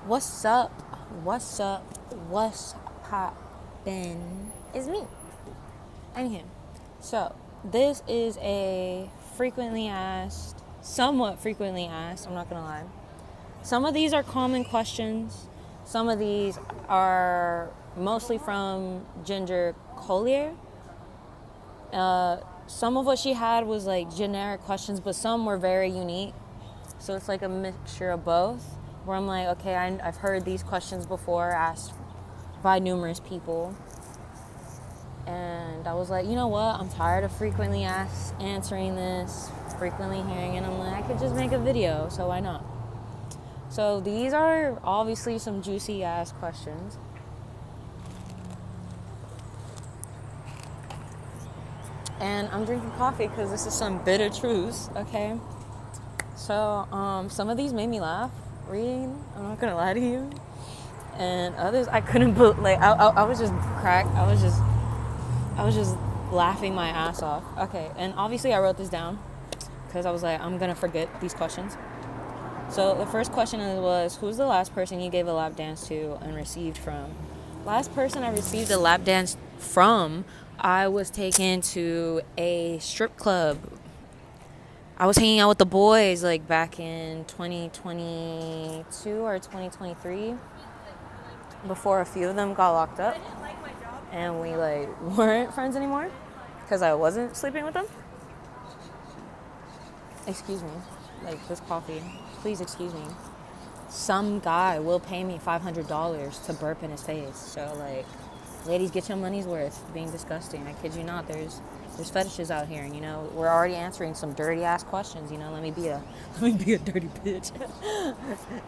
What's up? What's up? What's poppin'? It's me. Anywho, so this is a frequently asked, somewhat frequently asked, I'm not gonna lie. Some of these are common questions. Some of these are mostly from Ginger Collier. Some of what she had was like generic questions, but some were very unique. So it's like a mixture of both, where I'm like, okay, I've heard these questions before asked by numerous people. And I was like, you know what? I'm tired of frequently answering this, frequently hearing it. I'm like, I could just make a video, so why not? So these are obviously some juicy ass questions. And I'm drinking coffee because this is some bitter truths, okay? So some of these made me laugh reading. I'm not gonna lie to you. And others I couldn't put like I was just cracked. I was just laughing my ass off. Okay, and obviously I wrote this down because I was like, I'm gonna forget these questions. So the first question was, who's the last person you gave a lap dance to and received from? Last person I received a lap dance from, I was taken to a strip club. I was hanging out with the boys like back in 2022 or 2023 before a few of them got locked up and we like weren't friends anymore because I wasn't sleeping with them. Excuse me, like this coffee. Please excuse me. Some guy will pay me $500 to burp in his face. So like, ladies, get your money's worth. Being disgusting. I kid you not. There's fetishes out here, and you know we're already answering some dirty ass questions. You know, let me be a dirty bitch.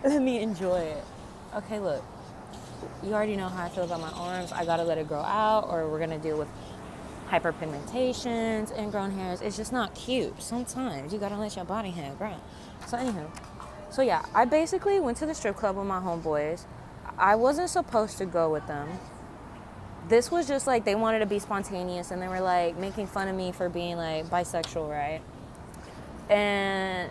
Let me enjoy it. Okay, look. You already know how I feel about my arms. I gotta let it grow out, or we're gonna deal with hyperpigmentations, ingrown hairs. It's just not cute. Sometimes you gotta let your body hair grow. So anywho, so yeah, I basically went to the strip club with my homeboys. I wasn't supposed to go with them. This was just like they wanted to be spontaneous, and they were like making fun of me for being like bisexual, right? And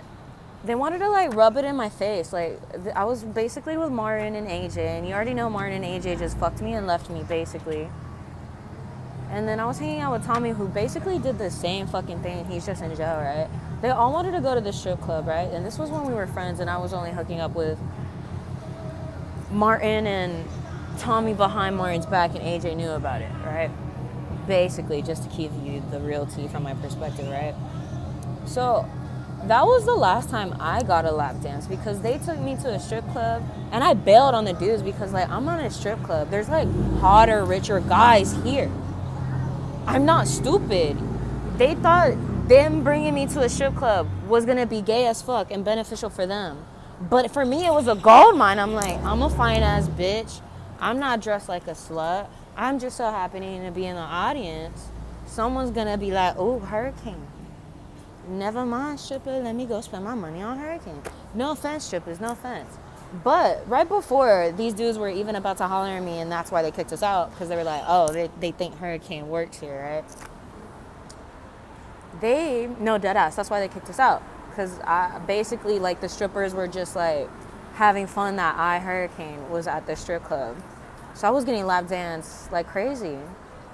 they wanted to like rub it in my face. Like I was basically with Martin and AJ, and you already know Martin and AJ just fucked me and left me basically. And then I was hanging out with Tommy, who basically did the same fucking thing. He's just in jail, right? They all wanted to go to the strip club, right? And this was when we were friends, and I was only hooking up with Martin and Tommy behind Martin's back, and AJ knew about it, right? Basically, just to give you the real tea from my perspective, right? So that was the last time I got a lap dance because they took me to a strip club, and I bailed on the dudes because like I'm not in a strip club. There's like hotter, richer guys here. I'm not stupid. They thought them bringing me to a strip club was gonna be gay as fuck and beneficial for them. But for me, it was a gold mine. I'm like, I'm a fine ass bitch. I'm not dressed like a slut. I'm just so happening to be in the audience. Someone's gonna be like, oh, Hurricane. Never mind, stripper. Let me go spend my money on Hurricane. No offense, strippers. No offense. But right before these dudes were even about to holler at me, and that's why they kicked us out, because they were like, oh, they think Hurricane works here, right? No, dead ass. That's why they kicked us out. Because basically, like, the strippers were just, like, having fun that Hurricane was at the strip club. So I was getting lap dance like crazy.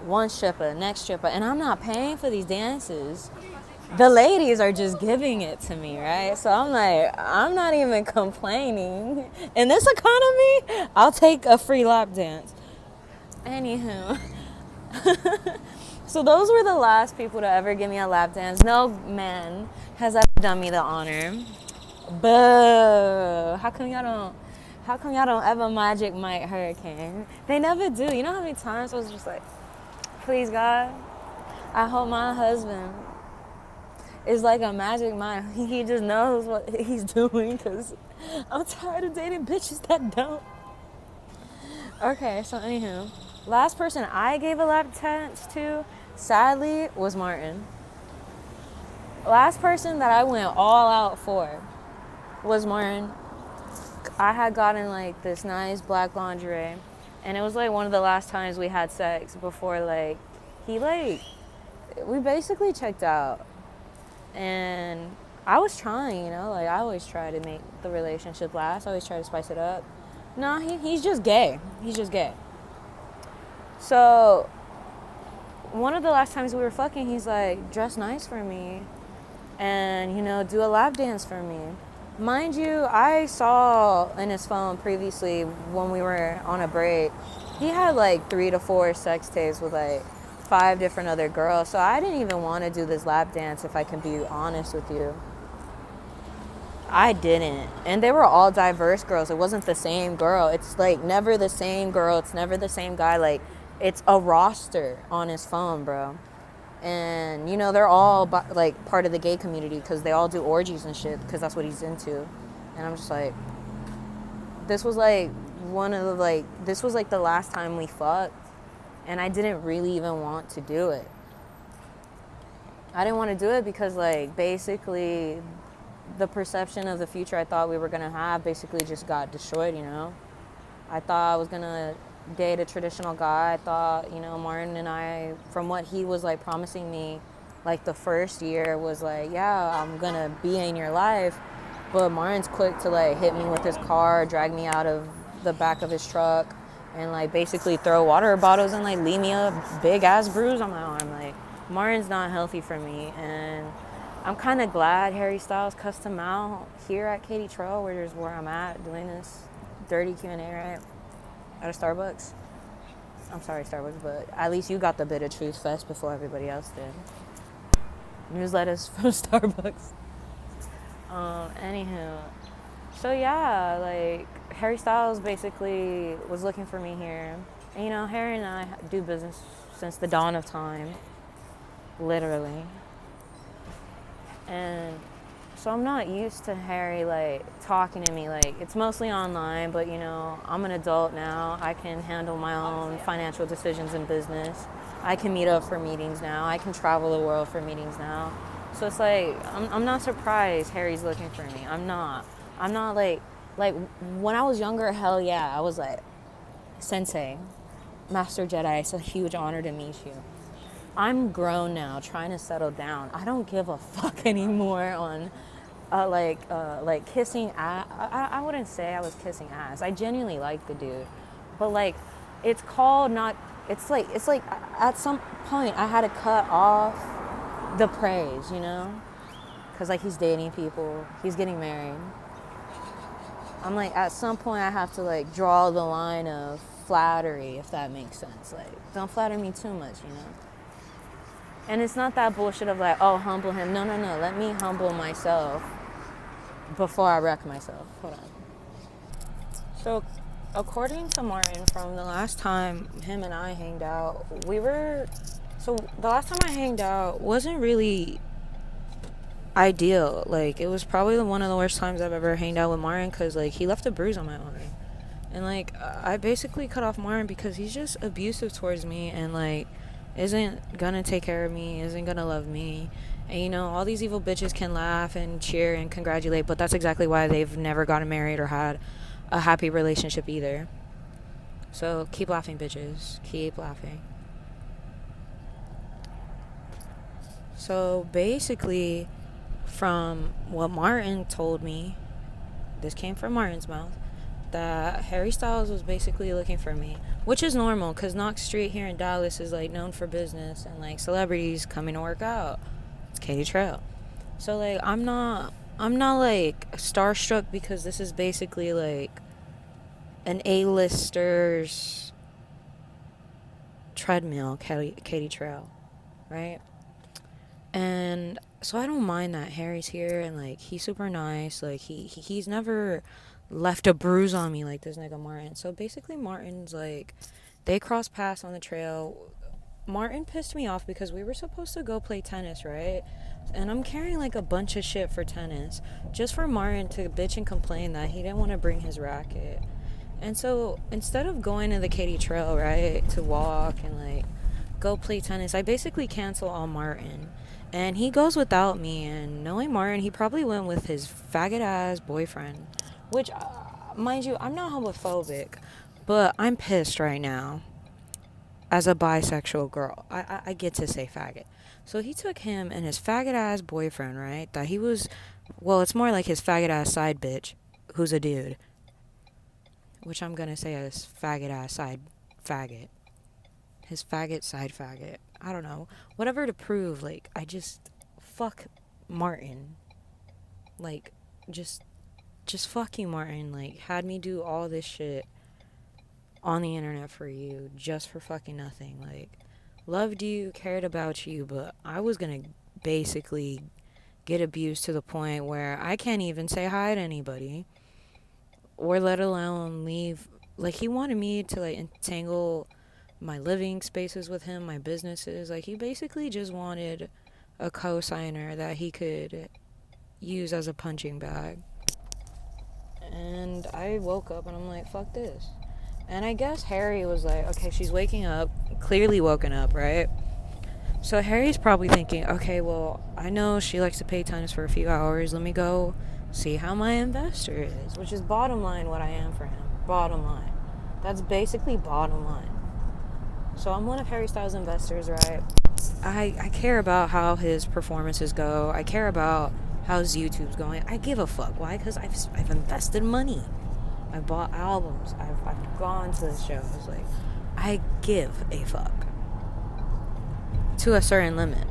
One stripper, next stripper. And I'm not paying for these dances. The ladies are just giving it to me, right? So I'm like, I'm not even complaining. In this economy, I'll take a free lap dance. Anywho. So those were the last people to ever give me a lap dance. No man has ever done me the honor. Boo. How come y'all don't ever Magic Mike Hurricane? They never do. You know how many times I was just like, please God, I hope my husband is like a Magic Mike. He just knows what he's doing, because I'm tired of dating bitches that don't. Okay, so anywho, last person I gave a lap dance to, sadly, was Martin. Last person that I went all out for was Martin. I had gotten like this nice black lingerie, and it was like one of the last times we had sex before like we basically checked out. And I was trying, you know, like I always try to make the relationship last. I always try to spice it up. No, he's just gay. He's just gay. So, one of the last times we were fucking, he's like, dress nice for me and, do a lap dance for me. Mind you, I saw in his phone previously when we were on a break, he had like 3 to 4 sex tapes with like 5 different other girls. So I didn't even want to do this lap dance, if I can be honest with you. I didn't. And they were all diverse girls. It wasn't the same girl. It's like never the same girl. It's never the same guy. Like, it's a roster on his phone, bro. And, they're all like part of the gay community because they all do orgies and shit because that's what he's into. And I'm just like, this was like this was like the last time we fucked. And I didn't really even want to do it. I didn't want to do it because, like, basically the perception of the future I thought we were going to have basically just got destroyed, I thought I was going to date a traditional guy. I thought, Martin and I, from what he was, like, promising me, like, the first year was like, yeah, I'm going to be in your life. But Martin's quick to, like, hit me with his car, drag me out of the back of his truck, and, like, basically throw water bottles and, like, leave me a big-ass bruise on my arm. Like, Martin's not healthy for me, and I'm kind of glad Harry Styles cussed him out here at Katy Trail, where I'm at doing this dirty Q&A, right? At a Starbucks. I'm sorry, Starbucks, but at least you got the bit of truth first before everybody else did. Newsletters from Starbucks. Anywho. So yeah, like, Harry Styles basically was looking for me here. And, Harry and I do business since the dawn of time. Literally. And so I'm not used to Harry, like, talking to me. Like, it's mostly online, but, I'm an adult now. I can handle my own financial decisions in business. I can meet up for meetings now. I can travel the world for meetings now. So it's like, I'm not surprised Harry's looking for me. I'm not like, when I was younger, hell yeah, I was like, Sensei, Master Jedi, it's a huge honor to meet you. I'm grown now, trying to settle down. I don't give a fuck anymore on, like kissing ass. I wouldn't say I was kissing ass. I genuinely like the dude, but like, it's called not. It's like at some point I had to cut off the praise, because like he's dating people, he's getting married. I'm like, at some point I have to like draw the line of flattery, if that makes sense. Like, don't flatter me too much, And it's not that bullshit of like, oh, humble him. No. Let me humble myself before I wreck myself. Hold on. So, according to Martin, from the last time him and I hanged out, so the last time I hanged out wasn't really ideal. Like, it was probably one of the worst times I've ever hanged out with Martin because, like, he left a bruise on my arm. And, like, I basically cut off Martin because he's just abusive towards me and, like, isn't gonna take care of me, isn't gonna love me. And, all these evil bitches can laugh and cheer and congratulate, but that's exactly why they've never gotten married or had a happy relationship either. So keep laughing, bitches. Keep laughing. So basically, from what Martin told me, this came from Martin's mouth, that Harry Styles was basically looking for me, which is normal because Knox Street here in Dallas is like known for business and like celebrities coming to work out. It's Katy Trail. So like I'm not like starstruck because this is basically like an A-lister's treadmill, Katy Trail, right? And so I don't mind that Harry's here and like he's super nice. Like he's never left a bruise on me like this nigga Martin. So basically Martin's like, they crossed paths on the trail. Martin pissed me off because we were supposed to go play tennis, right? And I'm carrying like a bunch of shit for tennis just for Martin to bitch and complain that he didn't want to bring his racket. And so instead of going to the Katy Trail, right, to walk and like go play tennis, I basically cancel on Martin. And he goes without me, and knowing Martin, he probably went with his faggot ass boyfriend. Which, mind you, I'm not homophobic, but I'm pissed right now. As a bisexual girl, I get to say faggot. So he took him and his faggot ass boyfriend, right? That he was, well, it's more like his faggot ass side bitch, who's a dude. which I'm gonna say as faggot ass side faggot. His faggot side faggot. I don't know. Whatever to prove, like, I just fuck Martin. Like, just fuck you, Martin. Like, had me do all this shit on the internet for you just for fucking nothing. Like, loved you, cared about you, but I was gonna basically get abused to the point where I can't even say hi to anybody, or let alone leave. Like, he wanted me to, like, entangle my living spaces with him, my businesses. Like, he basically just wanted a cosigner that he could use as a punching bag. And I woke up and I'm like, fuck this. And I guess Harry was like, okay, she's waking up, clearly woken up, right? So Harry's probably thinking, okay, well, I know she likes to pay tennis for a few hours. Let me go see how my investor is, which is bottom line what I am for him. Bottom line. That's basically bottom line. So I'm one of Harry Styles' investors, right? I care about how his performances go. I care about how his YouTube's going. I give a fuck. Why? Because I've invested money. I bought albums. I've gone to the shows. Like, I give a fuck. To a certain limit.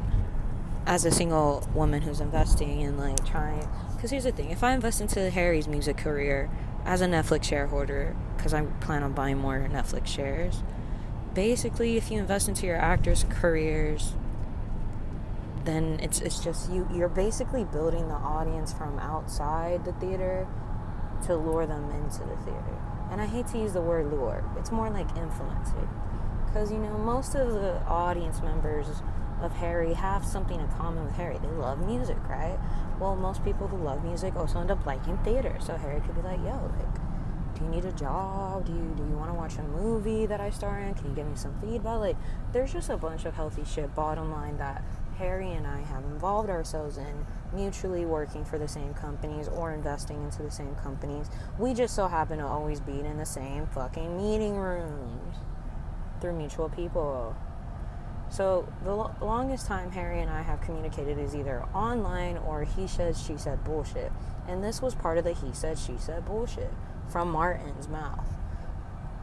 As a single woman who's investing and, like, trying... Because here's the thing. If I invest into Harry's music career as a Netflix shareholder, because I plan on buying more Netflix shares... Basically, if you invest into your actors' careers, then it's just you're basically building the audience from outside the theater to lure them into the theater. And I hate to use the word lure. It's more like influencing. Because, you know, most of the audience members of Harry have something in common with Harry. They love music, right? Well, most people who love music also end up liking theater. So Harry could be like, yo, like, do you need a job? Do you want to watch a movie that I star in? Can you give me some feedback? Like, there's just a bunch of healthy shit, bottom line, that Harry and I have involved ourselves in, mutually working for the same companies or investing into the same companies. We just so happen to always be in the same fucking meeting rooms through mutual people. So the longest time Harry and I have communicated is either online or he said, she said bullshit. And this was part of the he said, she said bullshit from Martin's mouth.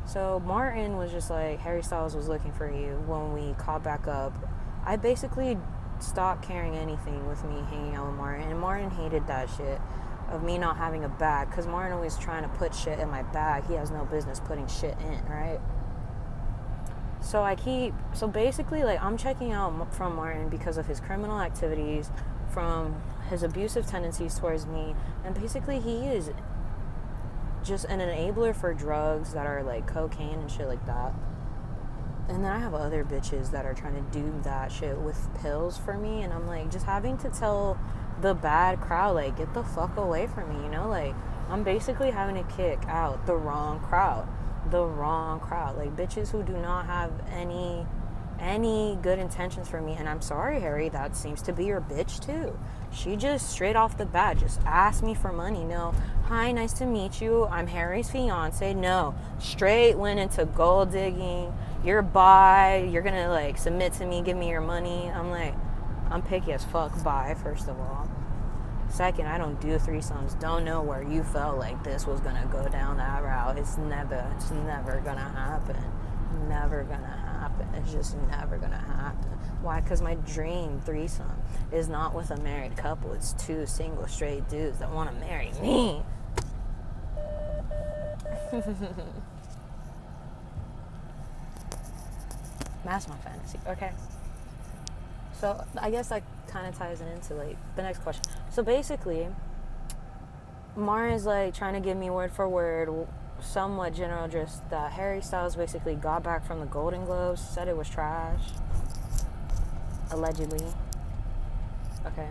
So Martin was just like, Harry Styles was looking for you when we caught back up. I basically stopped caring anything with me hanging out with Martin. And Martin hated that shit of me not having a bag. Because Martin always trying to put shit in my bag. He has no business putting shit in, right? So basically, like, I'm checking out from Martin because of his criminal activities, from his abusive tendencies towards me. And basically, he is just an enabler for drugs that are like cocaine and shit like that. And then I have other bitches that are trying to do that shit with pills for me, and I'm like just having to tell the bad crowd, like, get the fuck away from me, you know? Like, I'm basically having to kick out the wrong crowd, like bitches who do not have any good intentions for me. And I'm sorry, Harry, that seems to be your bitch too. She just straight off the bat just asked me for money. No, hi, nice to meet you, I'm Harry's fiance. No, straight went into gold digging. You're bi, you're gonna like submit to me, give me your money. I'm like, I'm picky as fuck, bi, first of all. Second, I don't do threesomes. Don't know where you felt like this was gonna go down that route. It's never gonna happen. Never gonna happen. It's just never gonna happen. Why? Because my dream threesome is not with a married couple. It's two single straight dudes that want to marry me. That's my fantasy. Okay. So I guess that kind of ties it into like the next question. So basically, Martin's like trying to give me word for word, somewhat general, just that Harry Styles basically got back from the Golden Globes, said it was trash, allegedly. Okay.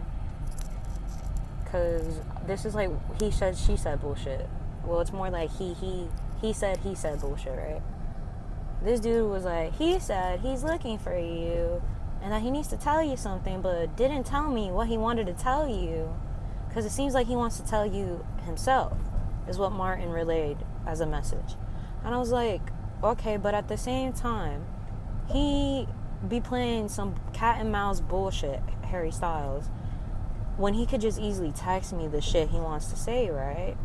Because this is like he said, she said bullshit. Well, it's more like he said bullshit, right? This dude was like, he said he's looking for you and that he needs to tell you something, but didn't tell me what he wanted to tell you, because it seems like he wants to tell you himself, is what Martin relayed as a message. And I was like, okay, but at the same time, he be playing some cat and mouse bullshit, Harry Styles, when he could just easily text me the shit he wants to say, right?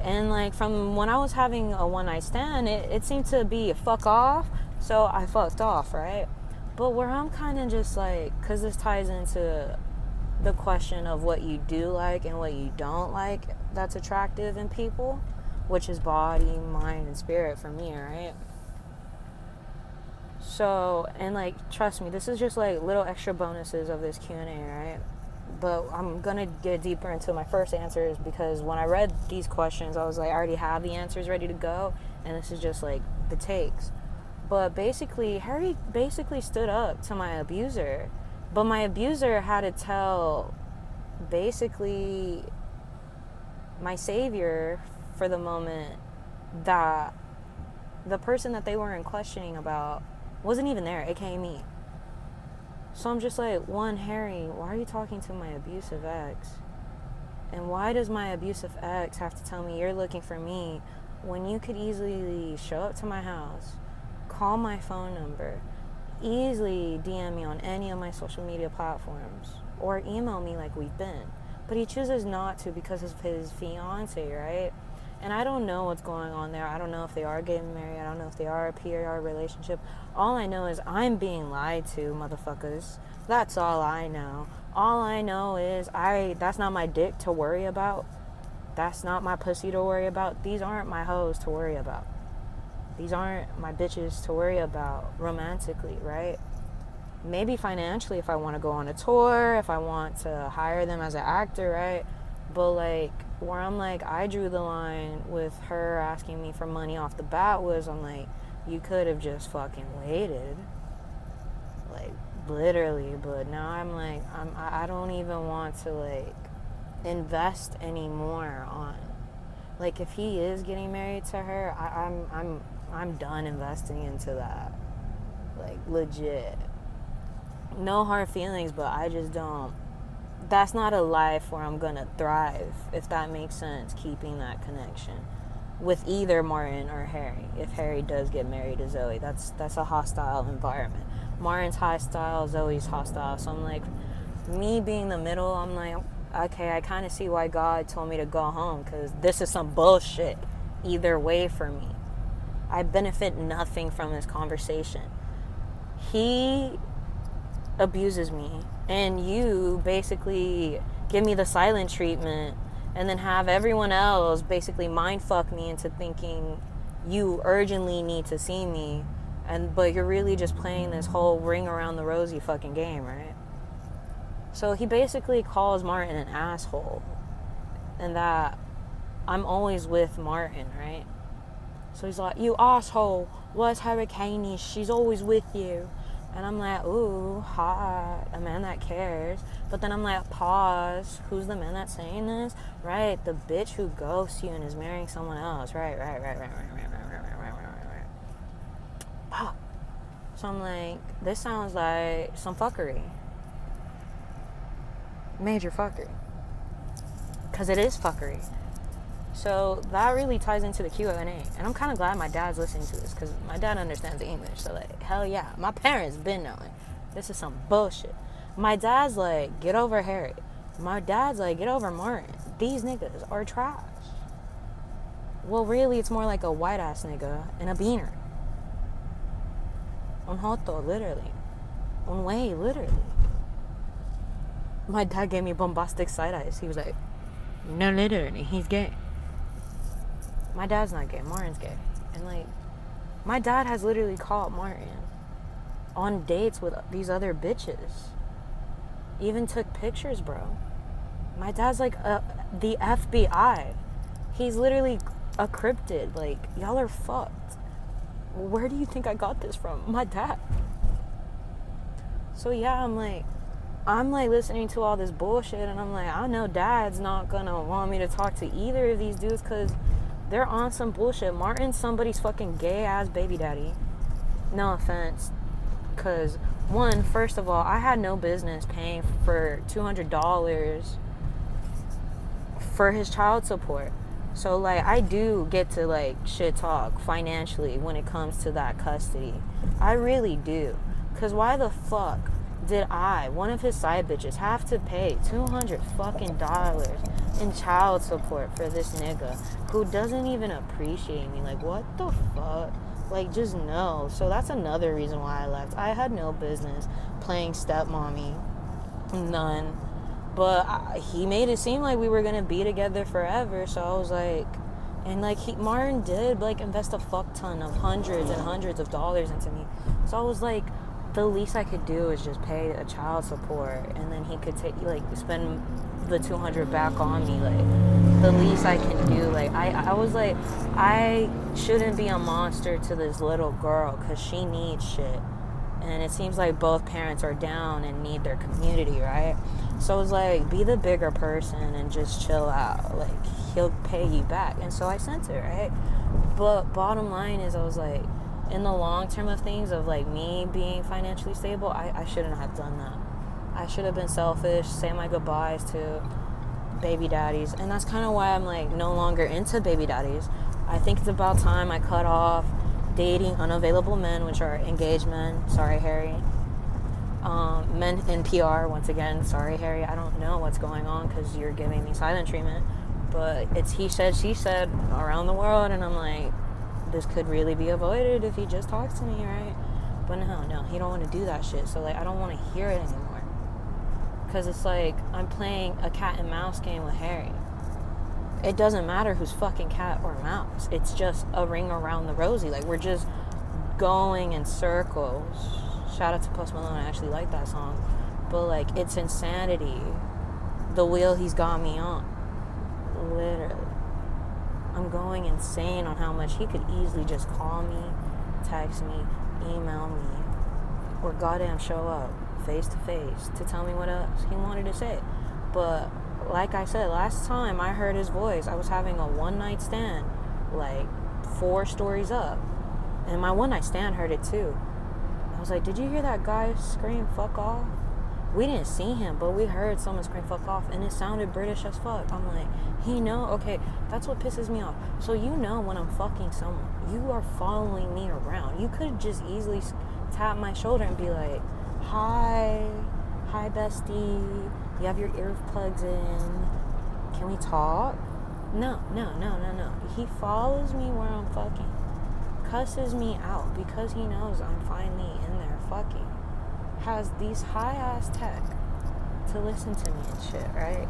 And like from when I was having a one night stand, it seemed to be a fuck off. So I fucked off, right? But where I'm kind of just like, because this ties into the question of what you do like and what you don't like that's attractive in people, which is body, mind, and spirit for me, right? So, and like, trust me, this is just like little extra bonuses of this Q&A, right? But I'm gonna get deeper into my first answers, because when I read these questions, I was like, I already have the answers ready to go, and this is just like the takes. But basically, Harry basically stood up to my abuser, but my abuser had to tell basically my savior for the moment that the person that they weren't questioning about wasn't even there, aka me. So I'm just like, one, Harry, why are you talking to my abusive ex? And why does my abusive ex have to tell me you're looking for me when you could easily show up to my house, call my phone number, easily DM me on any of my social media platforms, or email me like we've been? But he chooses not to because of his fiance, right? And I don't know what's going on there. I don't know if they are getting married. I don't know if they are a PR relationship. All I know is I'm being lied to, motherfuckers. That's all I know. All I know is that's not my dick to worry about. That's not my pussy to worry about. These aren't my hoes to worry about. These aren't my bitches to worry about romantically, right? Maybe financially if I want to go on a tour, if I want to hire them as an actor, right? But like, where I'm like, I drew the line with her asking me for money off the bat was, I'm like, you could have just fucking waited. Like, literally. But now I'm like, I don't even want to like invest anymore on, like, if he is getting married to her, I'm done investing into that. Like, legit. No hard feelings, but I just don't. That's not a life where I'm gonna thrive, if that makes sense, keeping that connection with either Martin or Harry. If Harry does get married to Zoe, that's a hostile environment. Martin's hostile, Zoe's hostile. So I'm like, me being the middle, I'm like, okay, I kind of see why God told me to go home, because this is some bullshit either way for me. I benefit nothing from this conversation. He abuses me, and you basically give me the silent treatment, and then have everyone else basically mind fuck me into thinking you urgently need to see me, but you're really just playing this whole ring around the rosy fucking game, right? So he basically calls Martin an asshole, and that I'm always with Martin, right? So he's like, you asshole, where's Hurricane? She's always with you. And I'm like, ooh, hot, a man that cares. But then I'm like, pause, who's the man that's saying this? Right, the bitch who ghosts you and is marrying someone else. Right. Pop. So I'm like, this sounds like some fuckery. Major fuckery. Because it is fuckery. So that really ties into the Q&A. And I'm kind of glad my dad's listening to this, because my dad understands English. So like, hell yeah. My parents been knowing this is some bullshit. My dad's like, get over Harry. My dad's like, get over Martin. These niggas are trash. Well, really, it's more like a white ass nigga and a beaner. Un joto, literally. Un way, literally. My dad gave me bombastic side eyes. He was like, no, literally, he's gay. My dad's not gay. Martin's gay. And like, my dad has literally caught Martin on dates with these other bitches. Even took pictures, bro. My dad's like the FBI. He's literally a cryptid. Like, y'all are fucked. Where do you think I got this from? My dad. So yeah, I'm like listening to all this bullshit, and I'm like, I know dad's not gonna want me to talk to either of these dudes, because they're on some bullshit. Martin's somebody's fucking gay ass baby daddy. No offense, because one, first of all, I had no business paying for $200 for his child support. So like, I do get to like shit talk financially when it comes to that custody. I really do. Because why the fuck did I, one of his side bitches, have to pay $200 fucking in child support for this nigga who doesn't even appreciate me. Like, what the fuck? Like, just no. So that's another reason why I left. I had no business playing stepmommy. None. But he made it seem like we were going to be together forever. So I was like... And, like, Martin did, like, invest a fuck ton of hundreds and hundreds of dollars into me. So I was like, the least I could do is just pay a child support. And then he could take, like, spend the $200 back on me. Like, the least I can do. Like, I was like, I shouldn't be a monster to this little girl because she needs shit. And it seems like both parents are down and need their community, right? So it was like, be the bigger person and just chill out. Like, he'll pay you back. And so I sent it, right? But bottom line is, I was like, in the long term of things, of like me being financially stable, I shouldn't have done that. I should have been selfish, say my goodbyes to baby daddies. And that's kind of why I'm like no longer into baby daddies. I think it's about time I cut off dating unavailable men, which are engaged men. Sorry, Harry. Men in PR, once again, sorry, Harry. I don't know what's going on because you're giving me silent treatment. But it's he said, she said around the world. And I'm like, this could really be avoided if he just talks to me, right? But no, he don't want to do that shit. So, like, I don't want to hear it anymore. Because it's like I'm playing a cat and mouse game with Harry. It doesn't matter who's fucking cat or mouse. It's just a ring around the rosy. Like, we're just going in circles. Shout out to Post Malone. I actually like that song. But, like, it's insanity. The wheel he's got me on. Literally. I'm going insane on how much he could easily just call me, text me, email me, or goddamn show up face to face to tell me what else he wanted to say. But like I said, last time I heard his voice, I was having a one-night stand, like 4 stories up. And my one-night stand heard it too. I was like, did you hear that guy scream, fuck off? We didn't see him, but we heard someone scream, fuck off, and it sounded British as fuck. I'm like, he know? Okay, that's what pisses me off. So you know when I'm fucking someone, you are following me around. You could just easily tap my shoulder and be like, hi bestie, you have your earplugs in, can we talk? No. He follows me where I'm fucking, cusses me out because he knows I'm finally in there fucking, has these high ass tech to listen to me and shit, right?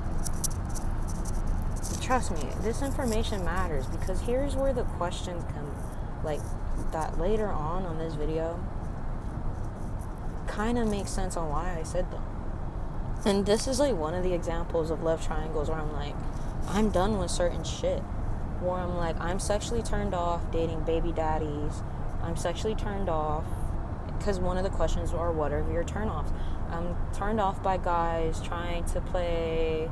Trust me, this information matters because here's where the questions come, like that later on this video kind of makes sense on why I said them. And this is like one of the examples of love triangles where I'm like, I'm done with certain shit. Where I'm like, I'm sexually turned off dating baby daddies. I'm sexually turned off because one of the questions are, what are your turn-offs? I'm turned off by guys trying to play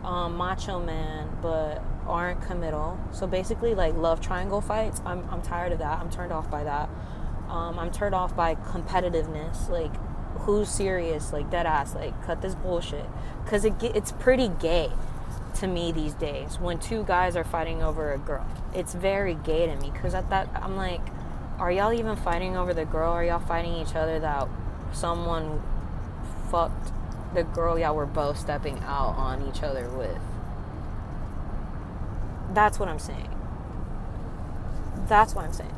macho man but aren't committal. So basically, like, love triangle fights, I'm tired of that. I'm turned off by that. I'm turned off by competitiveness. Like, who's serious? Like, dead ass. Like, cut this bullshit. Because it's pretty gay to me these days when 2 guys are fighting over a girl. It's very gay to me because at that I'm like, are y'all even fighting over the girl? Are y'all fighting each other that someone fucked the girl y'all were both stepping out on each other with? That's what I'm saying. That's what I'm saying.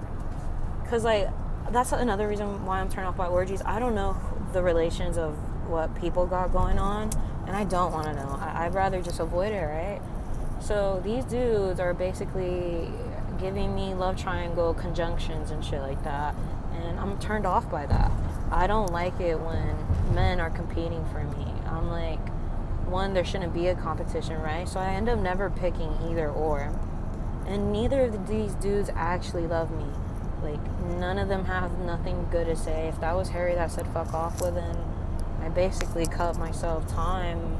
Because, like, that's another reason why I'm turned off by orgies. I don't know the relations of what people got going on, and I don't want to know. I'd rather just avoid it, right? So these dudes are basically giving me love triangle conjunctions and shit like that, and I'm turned off by that. I don't like it when men are competing for me. I'm like, one, there shouldn't be a competition, right? So I end up never picking either or, and neither of these dudes actually love me. Like, none of them have nothing good to say. If that was Harry that said fuck off, well then I basically cut myself time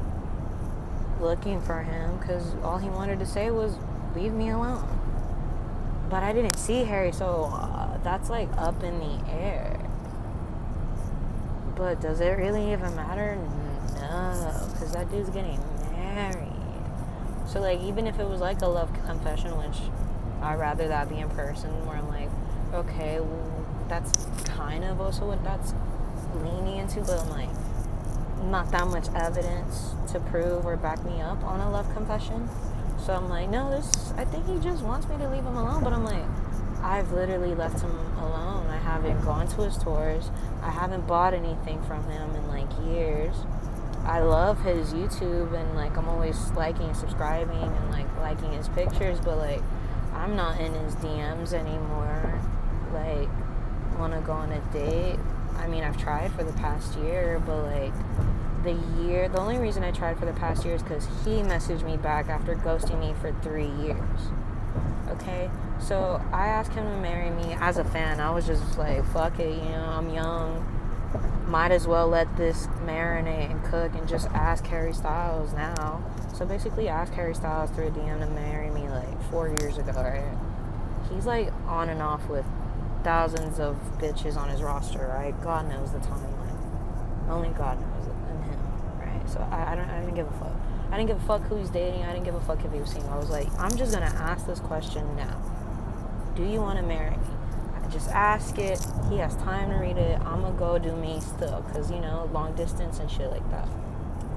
looking for him because all he wanted to say was leave me alone. But I didn't see Harry, so that's like up in the air. But does it really even matter? No, because that dude's getting married. So, like, even if it was like a love confession, which I'd rather that be in person, where I'm like, okay, well, that's kind of also what that's leaning into, but I'm like, not that much evidence to prove or back me up on a love confession. So I'm like, no, I think he just wants me to leave him alone. But I'm like, I've literally left him alone. I haven't gone to his tours. I haven't bought anything from him in like years. I love his YouTube, and like I'm always liking and subscribing and like liking his pictures, but like I'm not in his DMs anymore. Like, want to go on a date? I mean, I've tried for the past year, but like the only reason I tried for the past year is because he messaged me back after ghosting me for 3 years. Okay, so I asked him to marry me as a fan. I was just like, fuck it, you know, I'm young. Might as well let this marinate and cook and just ask Harry Styles now. So basically asked Harry Styles through a DM to marry me like 4 years ago, right? He's like on and off with thousands of bitches on his roster, right? God knows the timeline. Only God knows it and him, right? So I didn't give a fuck. I didn't give a fuck who he's dating. I didn't give a fuck if he was single. I was like, I'm just gonna ask this question now. Do you want to marry me? Just ask it. He has time to read it. I'm gonna go do me still, because you know, long distance and shit like that.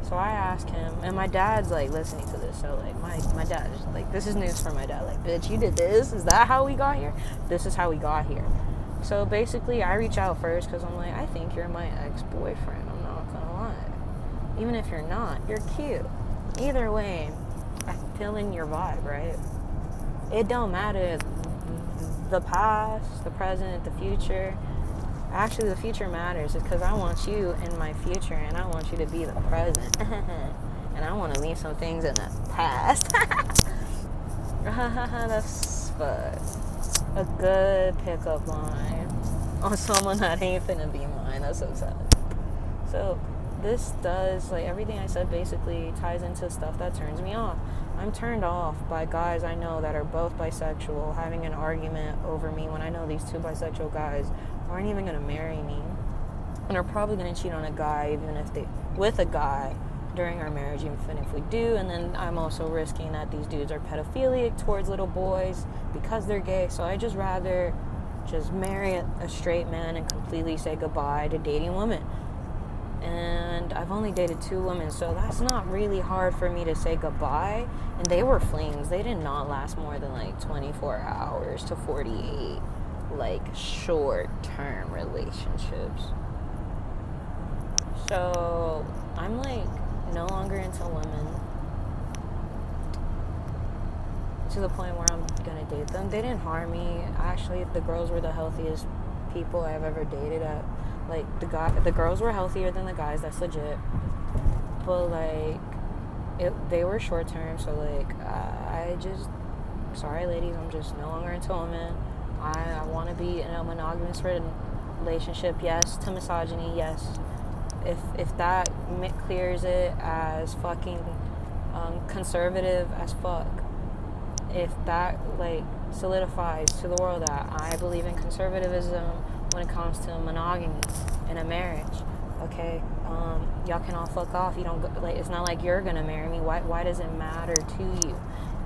So I asked him, and my dad's like listening to this, so like my dad is like, this is news for my dad. Like, bitch, you did this? Is that how we got here? This is how we got here. So basically I reach out first because I'm like, I think you're my ex-boyfriend. I'm not gonna lie. Even if you're not, you're cute. Either way, I'm feeling your vibe, right? It don't matter the past, the present, the future. Actually, the future matters. It's because I want you in my future, and I want you to be the present. And I want to leave some things in the past. That's fun. A good pickup line on someone that ain't finna be mine. That's so sad. So this does, like, everything I said basically ties into stuff that turns me off. I'm turned off by guys I know that are both bisexual having an argument over me when I know these two bisexual guys aren't even going to marry me and are probably going to cheat on a guy even if they with a guy during our marriage, even if we do. And then I'm also risking that these dudes are pedophilic towards little boys because they're gay. So I just rather just marry a straight man and completely say goodbye to dating women. And I've only dated 2 women, so that's not really hard for me to say goodbye. And they were flings. They did not last more than like 24 hours to 48, like short-term relationships. So I'm like no longer into women to the point where I'm gonna date them. They didn't harm me. Actually, the girls were the healthiest people I've ever dated. Like the girls were healthier than the guys. That's legit. But like, they were short term. So like, sorry ladies, I'm just no longer into women. I want to be in a monogamous relationship. Yes to misogyny. Yes, if that clears it as fucking conservative as fuck. If that like solidifies to the world that I believe in conservatism when it comes to monogamy in a marriage, okay, y'all can all fuck off. You don't go, like, it's not like you're gonna marry me. Why does it matter to you?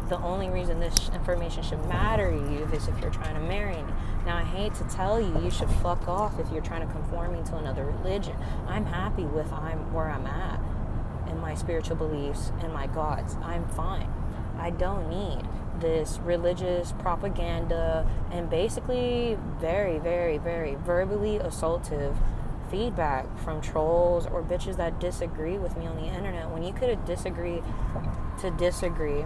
The only reason this information should matter to you is if you're trying to marry me. Now, I hate to tell you, you should fuck off if you're trying to conform me to another religion. I'm happy with where I'm at in my spiritual beliefs and my gods. I'm fine. I don't need this religious propaganda and basically very, very, very verbally assaultive feedback from trolls or bitches that disagree with me on the internet. When you could disagree to disagree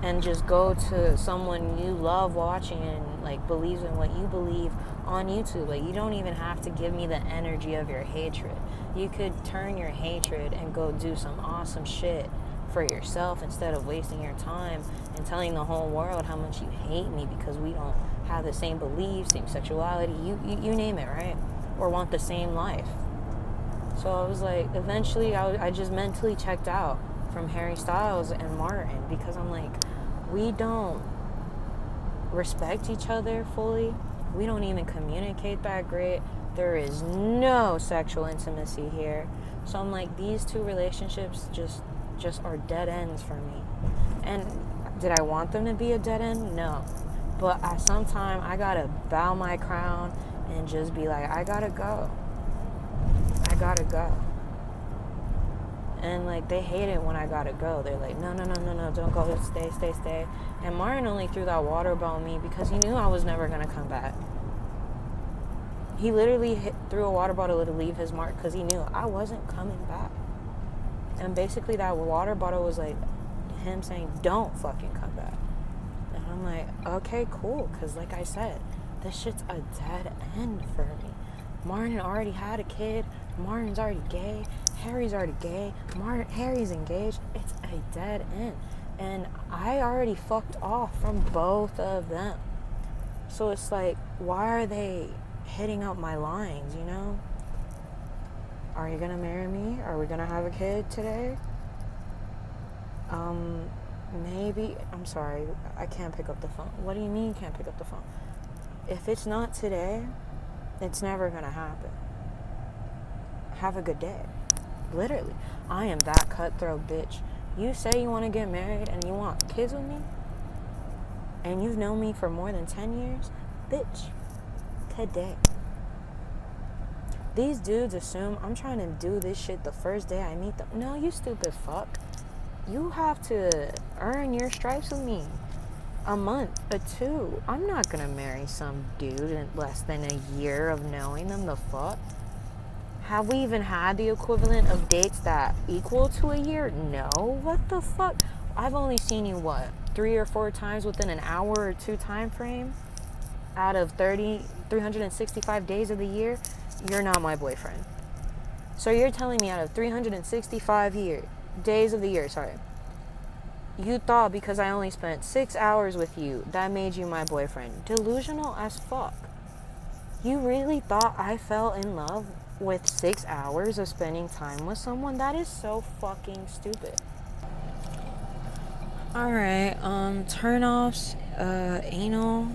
and just go to someone you love watching and like believes in what you believe on YouTube. Like, you don't even have to give me the energy of your hatred. You could turn your hatred and go do some awesome shit for yourself instead of wasting your time and telling the whole world how much you hate me because we don't have the same beliefs, same sexuality, you name it, right? Or want the same life. So I was like, eventually I just mentally checked out from Harry Styles and Martin because I'm like, we don't respect each other fully. We don't even communicate that great. There is no sexual intimacy here. So I'm like, these 2 relationships just are dead ends for me. And did I want them to be a dead end? No. But at some time, I gotta bow my crown and just be like, I gotta go. And like they hate it when I gotta go. They're like, no, no, no, no, no, don't go, stay, stay, stay. And Martin only threw that water ball at me because he knew I was never gonna come back. He literally threw a water bottle to leave his mark because he knew I wasn't coming back. And basically that water bottle was like him saying, don't fucking come back. And I'm like, okay, cool. Because like I said, this shit's a dead end for me. Martin already had a kid. Martin's already gay. Harry's already gay. Harry's engaged. It's a dead end. And I already fucked off from both of them. So it's like, why are they hitting up my lines, you know? Are you gonna marry me? Are we gonna have a kid today? Maybe. I'm sorry, I can't pick up the phone. What do you mean you can't pick up the phone? If it's not today, it's never gonna happen. Have a good day. Literally. I am that cutthroat bitch. You say you want to get married and you want kids with me, and you've known me for more than 10 years, bitch, today. These dudes assume I'm trying to do this shit the first day I meet them. No, you stupid fuck. You have to earn your stripes with me. A month or two. I'm not gonna marry some dude in less than a year of knowing them. The fuck? Have we even had the equivalent of dates that equal to a year? No. What the fuck? I've only seen you, 3 or 4 times within an hour or 2 time frame out of 365 days of the year. You're not my boyfriend. So you're telling me out of 365 days of the year, you thought because I only spent 6 hours with you, that made you my boyfriend. Delusional as fuck. You really thought I fell in love with 6 hours of spending time with someone? That is so fucking stupid. Alright, turn-offs, anal.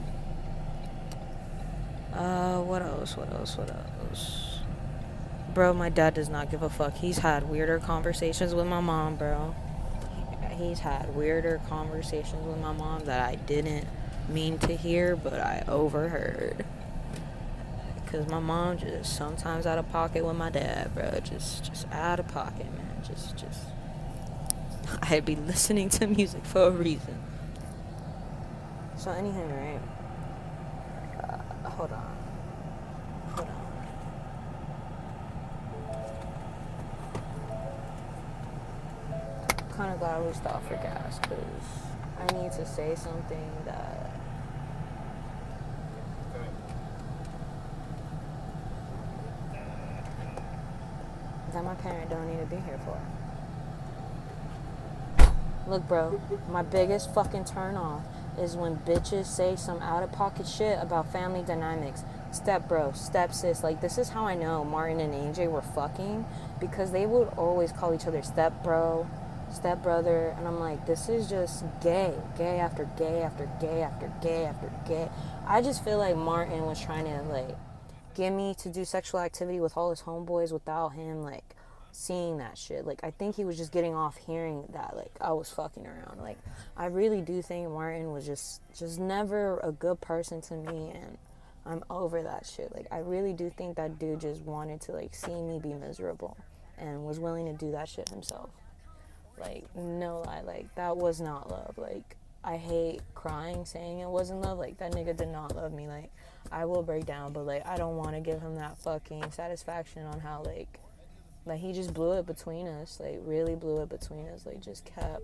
What else? Bro, my dad does not give a fuck. He's had weirder conversations with my mom, bro. He's had weirder conversations with my mom that I didn't mean to hear, but I overheard. Because my mom just sometimes out of pocket with my dad, bro. Just out of pocket, man. Just I'd be listening to music for a reason. So anything, right? Hold on. Kind of glad we stopped for gas because I need to say something that my parent don't need to be here for. Look, bro, my biggest fucking turn off is when bitches say some out of pocket shit about family dynamics. Step bro, step sis. Like, this is how I know Martin and AJ were fucking, because they would always call each other step bro, step brother, and I'm like, this is just gay after gay after gay after gay after gay. I just feel like Martin was trying to like get me to do sexual activity with all his homeboys without him like seeing that shit. Like, I think he was just getting off hearing that like I was fucking around. Like, I really do think Martin was just never a good person to me, and I'm over that shit. Like, I really do think that dude just wanted to like see me be miserable and was willing to do that shit himself. Like, no lie, like, that was not love. Like, I hate crying saying it wasn't love. Like, that nigga did not love me. Like, I will break down, but like, I don't want to give him that fucking satisfaction on how like he just blew it between us. Like, really blew it between us. Like, just kept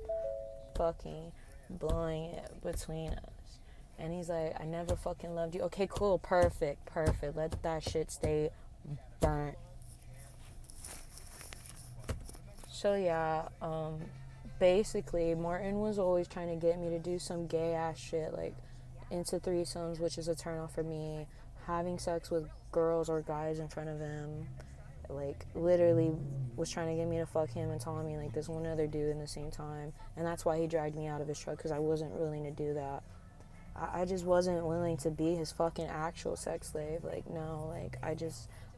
fucking blowing it between us. And he's like, I never fucking loved you. Okay, cool, perfect. Let that shit stay burnt. So yeah, basically Martin was always trying to get me to do some gay ass shit, like into threesomes, which is a turn off for me, having sex with girls or guys in front of him, like literally was trying to get me to fuck him and telling me like this one other dude in the same time, and that's why he dragged me out of his truck, because I wasn't willing to do that. I just wasn't willing to be his fucking actual sex slave. Like, no, like I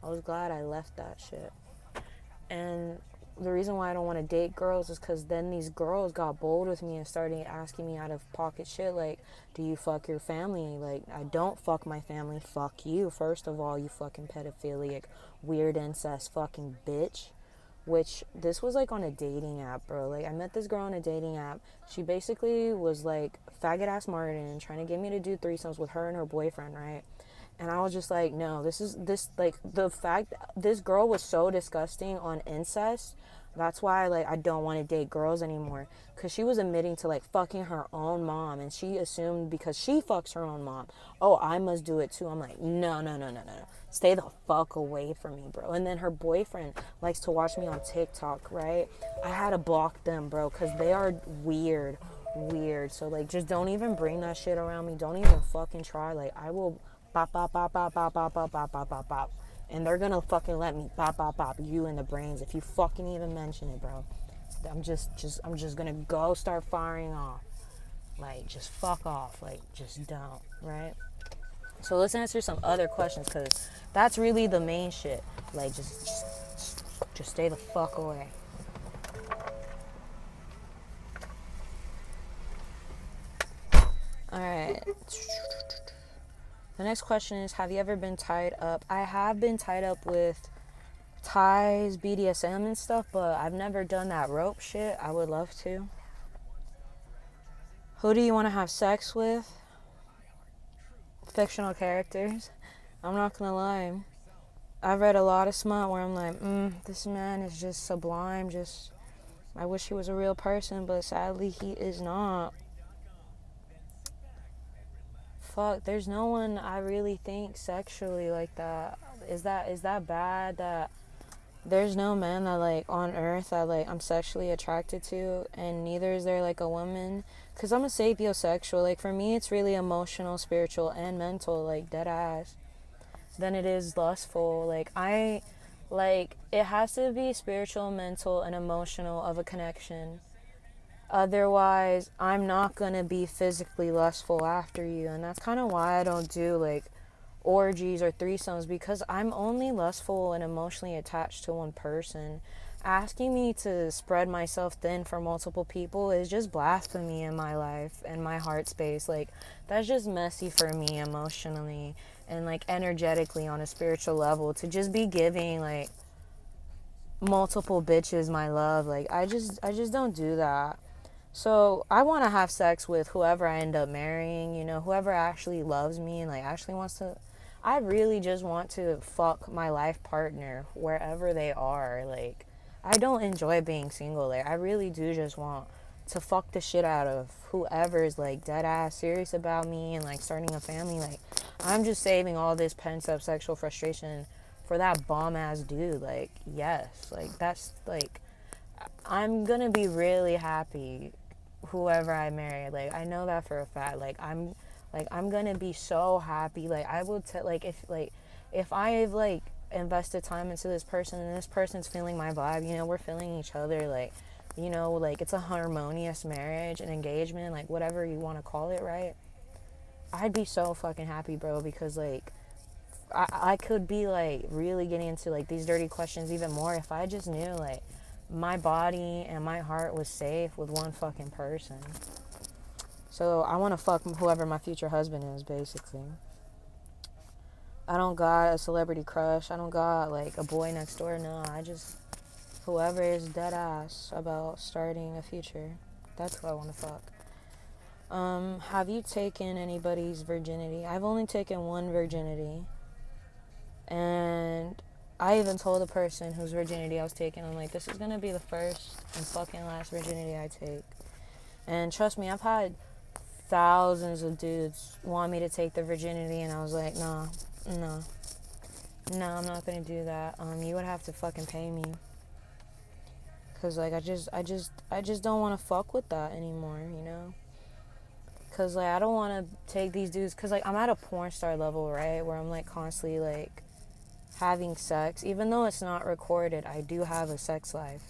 was glad I left that shit. And the reason why I don't want to date girls is because then these girls got bold with me and started asking me out of pocket shit like, do you fuck your family? Like, I don't fuck my family. Fuck you, first of all, you fucking pedophilic, weird incest fucking bitch. which this was like on a dating app, bro. Like I met this girl on a dating app. She basically was like faggot ass Martin trying to get me to do threesomes with her and her boyfriend, right? And I was just like, no, like the fact this girl was so disgusting on incest. That's why like I don't want to date girls anymore, cuz she was admitting to like fucking her own mom, and she assumed because she fucks her own mom, oh, I must do it too. I'm like, no, no, no, no, no. Stay the fuck away from me, bro. And then her boyfriend likes to watch me on TikTok, right? I had to block them, bro, cuz they are weird. So like just don't even bring that shit around me. Don't even fucking try. Like I will bop bop bop bop bop bop bop bop bop bop bop. And they're gonna fucking let me bop bop bop you in the brains if you fucking even mention it, bro. I'm just gonna go start firing off. Like just fuck off. Like just don't, right? So let's answer some other questions, cause that's really the main shit. Like just stay the fuck away. All right. The next question is, have you ever been tied up? I have been tied up with ties, BDSM and stuff, but I've never done that rope shit. I would love to. Who do you want to have sex with? Fictional characters. I'm not gonna lie. I've read a lot of smut where I'm like, this man is just sublime. Just, I wish he was a real person, but sadly he is not. Fuck, there's no one I really think sexually like that. Is that bad that there's no man that like on earth that like I'm sexually attracted to, and neither is there like a woman, cuz I'm a sapiosexual. Like for me it's really emotional, spiritual and mental, like dead ass, than it is lustful. Like it has to be spiritual, mental and emotional of a connection. Otherwise, I'm not going to be physically lustful after you. And that's kind of why I don't do like orgies or threesomes, because I'm only lustful and emotionally attached to one person. Asking me to spread myself thin for multiple people is just blasphemy in my life and my heart space. Like, that's just messy for me emotionally and like energetically on a spiritual level, to just be giving like multiple bitches my love. Like, I just don't do that. So I want to have sex with whoever I end up marrying, you know, whoever actually loves me and like actually wants to. I really just want to fuck my life partner wherever they are. Like, I don't enjoy being single. Like, I really do just want to fuck the shit out of whoever's like dead ass serious about me and like starting a family. Like, I'm just saving all this pent up sexual frustration for that bomb ass dude. Like, yes, like that's like, I'm gonna be really happy whoever I marry. Like, I know that for a fact. Like, I'm gonna be so happy. Like, I will if I've like invested time into this person and this person's feeling my vibe, you know, we're feeling each other, like, you know, like it's a harmonious marriage and engagement, like whatever you want to call it, right? I'd be so fucking happy, bro, because like I could be like really getting into like these dirty questions even more if I just knew like my body and my heart was safe with one fucking person. So I want to fuck whoever my future husband is, basically. I don't got a celebrity crush. I don't got like a boy next door. No, I just, whoever is dead ass about starting a future, that's who I want to fuck. Have you taken anybody's virginity? I've only taken one virginity. And I even told the person whose virginity I was taking, I'm like, this is going to be the first and fucking last virginity I take. And trust me, I've had thousands of dudes want me to take their virginity, and I was like, no, I'm not going to do that. You would have to fucking pay me. Because, like, I just don't want to fuck with that anymore, you know? Because, like, I don't want to take these dudes, because, like, I'm at a porn star level, right? Where I'm, like, constantly, like, having sex. Even though it's not recorded, I do have a sex life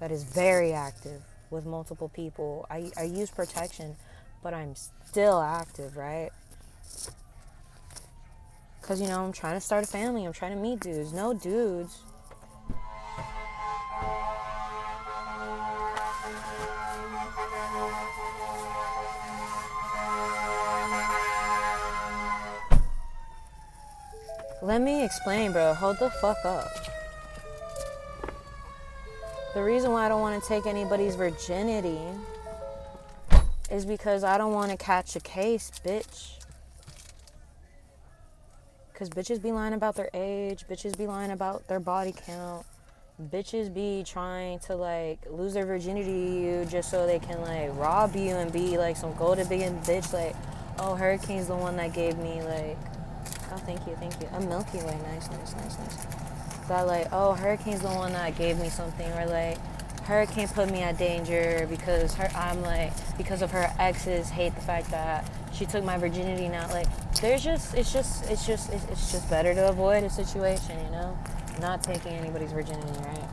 that is very active with multiple people. I use protection, but I'm still active, right? Because, you know, I'm trying to start a family. I'm trying to meet dudes. No dudes. Let me explain, bro. Hold the fuck up. The reason why I don't want to take anybody's virginity is because I don't want to catch a case, bitch. Because bitches be lying about their age. Bitches be lying about their body count. Bitches be trying to, like, lose their virginity to you just so they can, like, rob you and be, like, some gold-digging bitch. Like, oh, Hurricane's the one that gave me, like, oh, thank you. A Milky Way. Nice. That, like, oh, Hurricane's the one that gave me something. Or, like, Hurricane put me at danger because because of her exes hate the fact that she took my virginity now. Like, it's just better to avoid a situation, you know? Not taking anybody's virginity, right?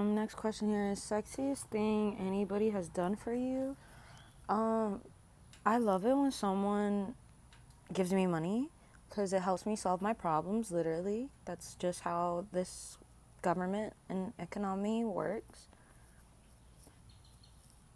Next question here is sexiest thing anybody has done for you. I love it when someone gives me money because it helps me solve my problems, literally. That's just how this government and economy works.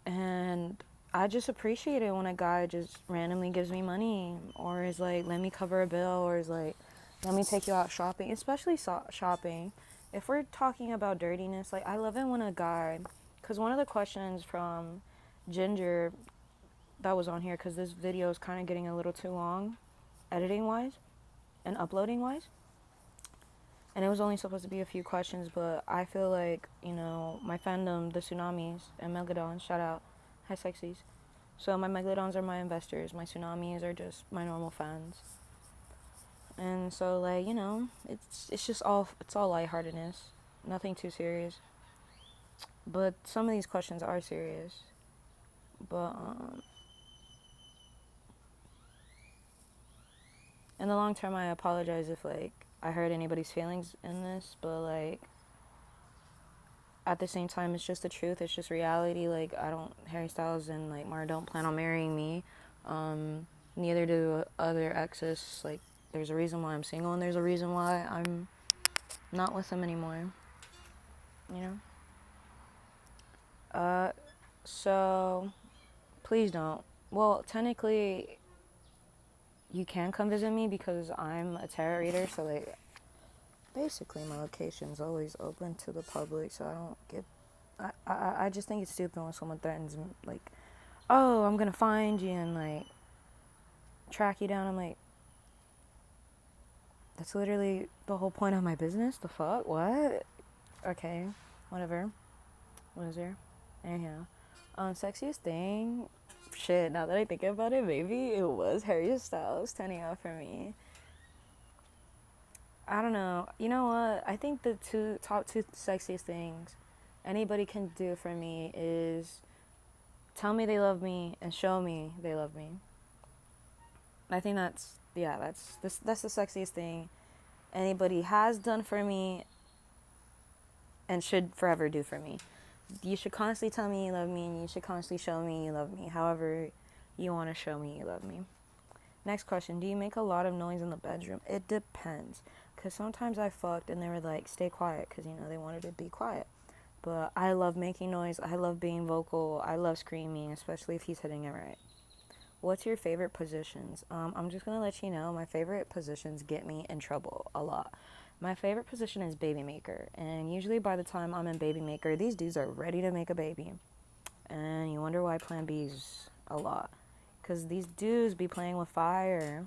And I just appreciate it when a guy just randomly gives me money or is like, let me cover a bill, or is like, let me take you out shopping, especially shopping. If we're talking about dirtiness, like, I love it when a guy, because one of the questions from Ginger that was on here, because this video is kind of getting a little too long, editing wise and uploading wise. And it was only supposed to be a few questions, but I feel like, you know, my fandom, the Tsunamis and Megalodons, shout out, hi sexies. So my Megalodons are my investors, my Tsunamis are just my normal fans. And so, like, you know, it's all lightheartedness, nothing too serious. But some of these questions are serious. But in the long term, I apologize if, like, I hurt anybody's feelings in this, but, like, at the same time, it's just the truth. It's just reality. Like, Harry Styles and, like, Mara don't plan on marrying me. Neither do other exes. Like, there's a reason why I'm single, and there's a reason why I'm not with them anymore. You know? So, please don't. Well, technically, you can come visit me because I'm a tarot reader, so, like, basically my location's always open to the public, so I don't get... I just think it's stupid when someone threatens, like, oh, I'm gonna find you and, like, track you down. I'm like, that's literally the whole point of my business? The fuck? What? Okay, whatever. What is there? Anyhow. Sexiest thing? Shit, now that I think about it, maybe it was Harry Styles turning out for me. I don't know. You know what? I think the top two sexiest things anybody can do for me is tell me they love me and show me they love me. I think that's the sexiest thing anybody has done for me and should forever do for me. You should constantly tell me you love me, and you should constantly show me you love me, however you want to show me you love me. Next question, do you make a lot of noise in the bedroom? It depends, because sometimes I fucked and they were like, stay quiet, because, you know, they wanted to be quiet. But I love making noise, I love being vocal, I love screaming, especially if he's hitting it right. What's your favorite positions? I'm just going to let you know, my favorite positions get me in trouble a lot. My favorite position is baby maker, and usually by the time I'm in baby maker, these dudes are ready to make a baby. And you wonder why Plan B's a lot. Because these dudes be playing with fire,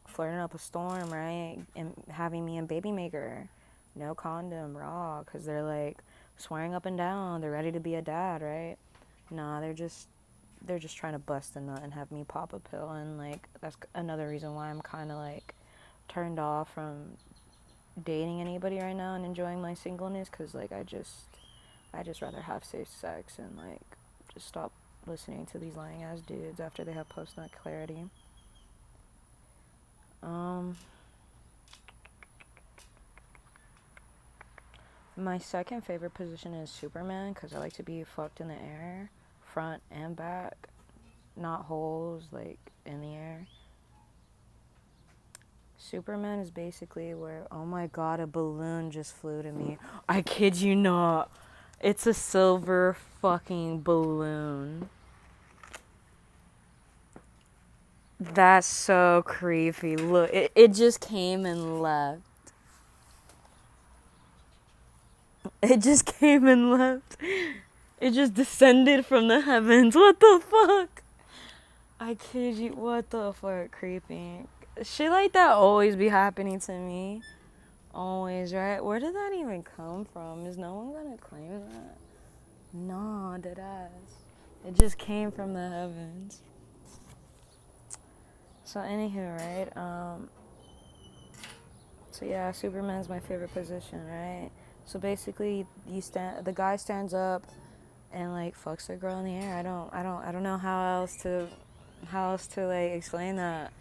flirting up a storm, right? And having me in baby maker, no condom, raw, because they're like swearing up and down, they're ready to be a dad, right? Nah, they're just trying to bust a nut and have me pop a pill. And, like, that's another reason why I'm kind of, like, turned off from dating anybody right now and enjoying my singleness, because, like, I just rather have safe sex and, like, just stop listening to these lying ass dudes after they have post nut clarity. My second favorite position is Superman, because I like to be fucked in the air, front and back, not holes, like, in the air. Superman is basically where, oh my god, a balloon just flew to me. I kid you not. It's a silver fucking balloon. That's so creepy. Look, it just came and left. It just came and left. It just descended from the heavens. What the fuck? I kid you. What the fuck? Creeping. Shit like that always be happening to me. Always, right? Where did that even come from? Is no one gonna claim that? Nah, dead ass. It just came from the heavens. So anywho, right? So yeah, Superman's my favorite position, right? So basically, the guy stands up and like fucks the girl in the air. I don't know how else to like explain that.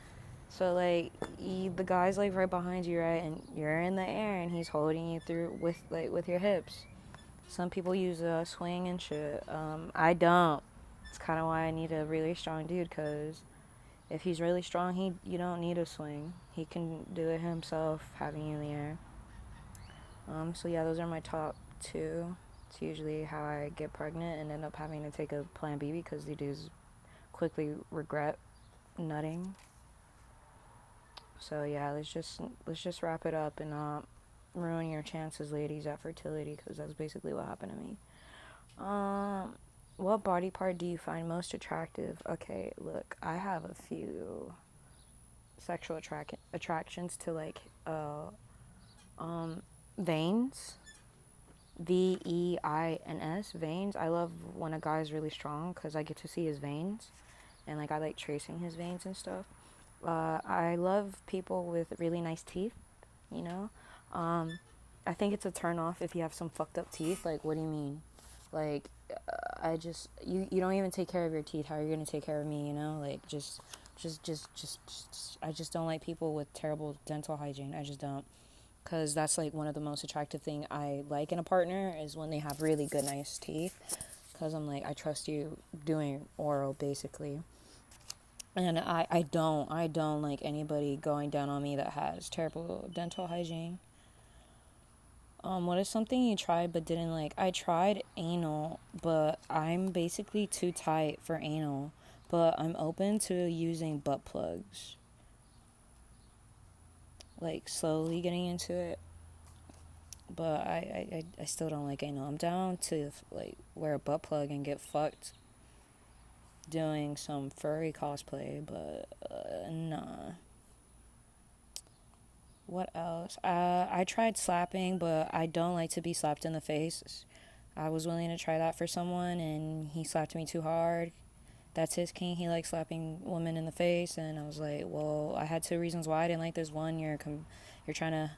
So like, the guy's like right behind you, right, and you're in the air, and he's holding you through with your hips. Some people use a swing and shit. I don't. It's kind of why I need a really strong dude, cause if he's really strong, you don't need a swing. He can do it himself, having you in the air. So yeah, those are my top two. It's usually how I get pregnant and end up having to take a Plan B because the dudes quickly regret nutting. So yeah, let's just wrap it up and not ruin your chances, ladies, at fertility, because that's basically what happened to me. What body part do you find most attractive? Okay, look, I have a few sexual attractions to like veins. VEINS, veins. I love when a guy's really strong because I get to see his veins, and like I like tracing his veins and stuff. I love people with really nice teeth, you know. I think it's a turn off if you have some fucked up teeth. Like, what do you mean? Like, you don't even take care of your teeth. How are you gonna take care of me? You know, like I just don't like people with terrible dental hygiene. I just don't, because that's like one of the most attractive thing I like in a partner is when they have really good, nice teeth. Because I'm like, I trust you doing oral basically. And I don't like anybody going down on me that has terrible dental hygiene. What is something you tried but didn't like? I tried anal, but I'm basically too tight for anal. But I'm open to using butt plugs. Like slowly getting into it. But I still don't like anal. I'm down to like wear a butt plug and get fucked doing some furry cosplay, but nah. What else? I tried slapping, but I don't like to be slapped in the face. I was willing to try that for someone, and he slapped me too hard. That's his king. He likes slapping women in the face, and I was like, well, I had two reasons why I didn't like this. One, you're trying to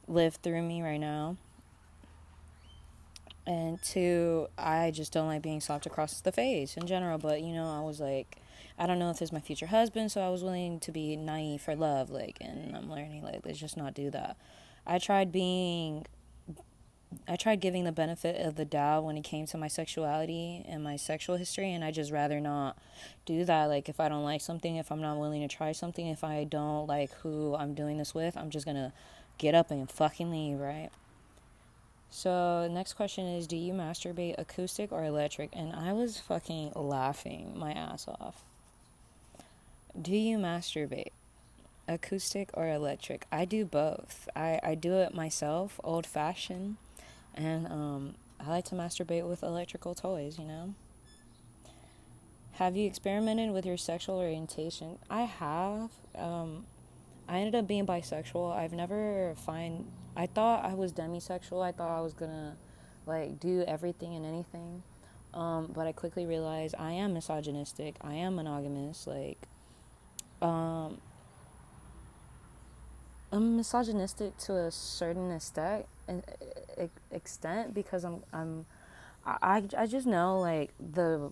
live through me right now, and two, I just don't like being slapped across the face in general. But I was like, I don't know if this is my future husband, so I was willing to be naive for love, like, and I'm learning, like, let's just not do that. I tried being I tried giving the benefit of the doubt when it came to my sexuality and my sexual history, and I just rather not do that. Like, if I don't like something, if I'm not willing to try something, if I don't like who I'm doing this with, I'm just gonna get up and fucking leave, right? So, next question is, do you masturbate acoustic or electric? And I was fucking laughing my ass off. Do you masturbate acoustic or electric? I do both. I do it myself, old fashioned, and I like to masturbate with electrical toys. Have you experimented with your sexual orientation? I have. I ended up being bisexual. I thought I was demisexual. I thought I was gonna, like, do everything and anything. But I quickly realized I am misogynistic. I am monogamous. Like, um, I'm misogynistic to a certain extent because I just know, like, the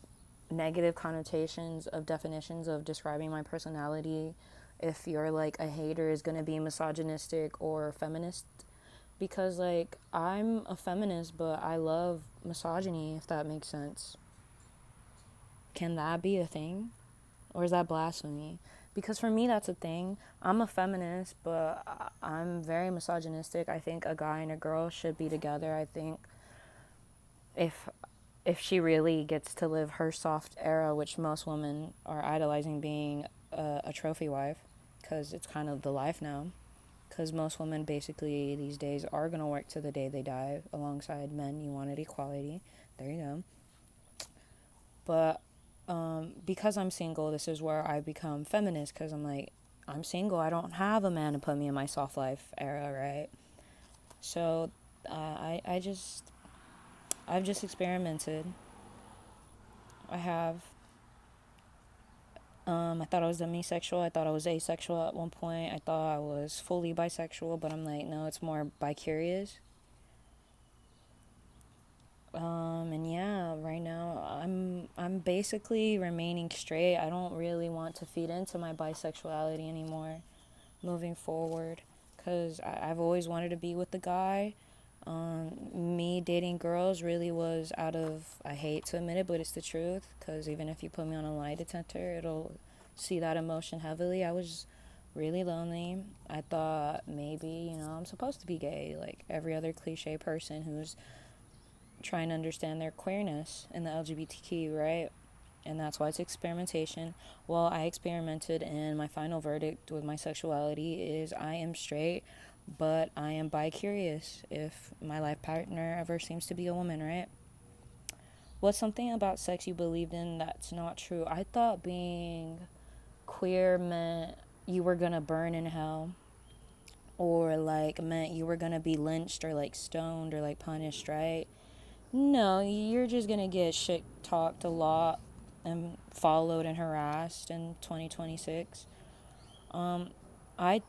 negative connotations of definitions of describing my personality. If you're like a hater, is going to be misogynistic or feminist, because like I'm a feminist but I love misogyny, if that makes sense. Can that be a thing, or is that blasphemy? Because for me that's a thing. I'm a feminist but I'm very misogynistic. I think a guy and a girl should be together. I think if she really gets to live her soft era, which most women are idolizing, being a trophy wife, because it's kind of the life now. because most women basically these days are going to work to the day they die alongside men. You wanted equality. There you go. But because I'm single, this is where I become feminist, because I'm like, I'm single. I don't have a man to put me in my soft life era, right? So I've just experimented. I have. I thought I was demisexual. I thought I was asexual at one point. I thought I was fully bisexual, but I'm like, no, it's more bi-curious. And yeah, right now I'm basically remaining straight. I don't really want to feed into my bisexuality anymore, moving forward, because I've always wanted to be with the guy. Me dating girls really was out of, I hate to admit it, but it's the truth, because even if you put me on a lie detector, it'll see that emotion heavily. I was really lonely. I thought maybe, I'm supposed to be gay, like every other cliche person who's trying to understand their queerness in the LGBTQ, right? And that's why it's experimentation. Well, I experimented, and my final verdict with my sexuality is I am straight, but I am bi-curious if my life partner ever seems to be a woman, right? What's something about sex you believed in that's not true? I thought being queer meant you were gonna burn in hell, or like meant you were gonna be lynched or like stoned or like punished, right? No, you're just gonna get shit talked a lot and followed and harassed in 2026. Um, I